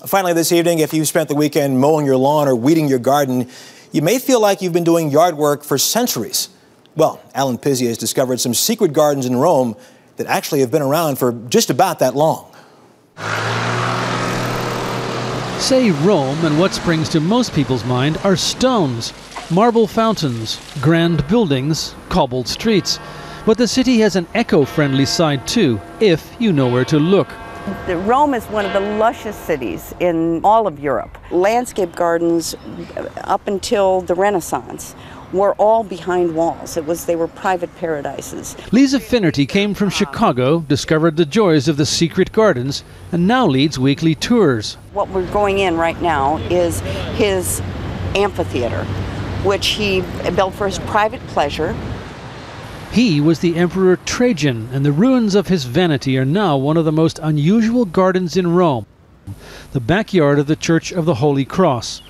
Finally this evening, if you've spent the weekend mowing your lawn or weeding your garden, you may feel like you've been doing yard work for centuries. Well, Alan Pizzey has discovered some secret gardens in Rome that actually have been around for just about that long. Say Rome, and what springs to most people's mind are stones, marble fountains, grand buildings, cobbled streets. But the city has an eco-friendly side too, if you know where to look. Rome is one of the lushest cities in all of Europe. Landscape gardens up until the Renaissance were all behind walls. They were private paradises. Lisa Finnerty came from Chicago, discovered the joys of the secret gardens, and now leads weekly tours. What we're going in right now is his amphitheater, which he built for his private pleasure. He was the Emperor Trajan, and the ruins of his vanity are now one of the most unusual gardens in Rome, the backyard of the Church of the Holy Cross.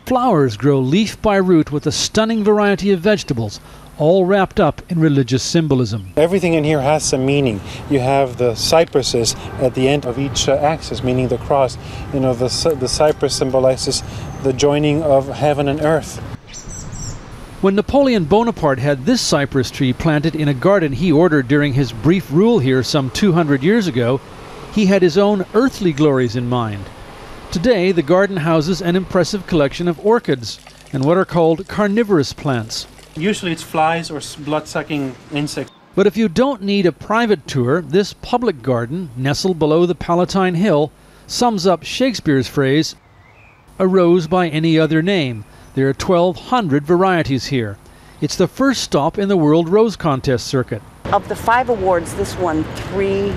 Flowers grow leaf by root with a stunning variety of vegetables, all wrapped up in religious symbolism. Everything in here has some meaning. You have the cypresses at the end of each axis, meaning the cross. You know, the cypress symbolizes the joining of heaven and earth. When Napoleon Bonaparte had this cypress tree planted in a garden he ordered during his brief rule here some 200 years ago, he had his own earthly glories in mind. Today, the garden houses an impressive collection of orchids and what are called carnivorous plants. Usually it's flies or blood-sucking insects. But if you don't need a private tour, this public garden, nestled below the Palatine Hill, sums up Shakespeare's phrase, "A rose by any other name." There are 1,200 varieties here. It's the first stop in the World Rose Contest circuit. Of the 5 awards, this won 3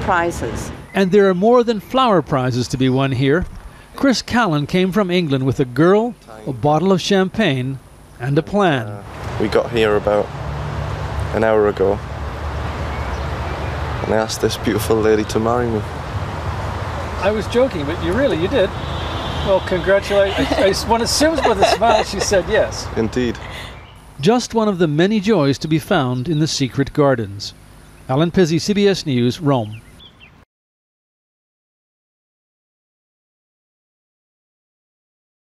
prizes. And there are more than flower prizes to be won here. Chris Callan came from England with a girl, a bottle of champagne, and a plan. We got here about an hour ago, and I asked this beautiful lady to marry me. I was joking, but you did. Well, congratulations. One assumes with a smile she said yes. Indeed. Just one of the many joys to be found in the secret gardens. Alan Pizzey, CBS News, Rome.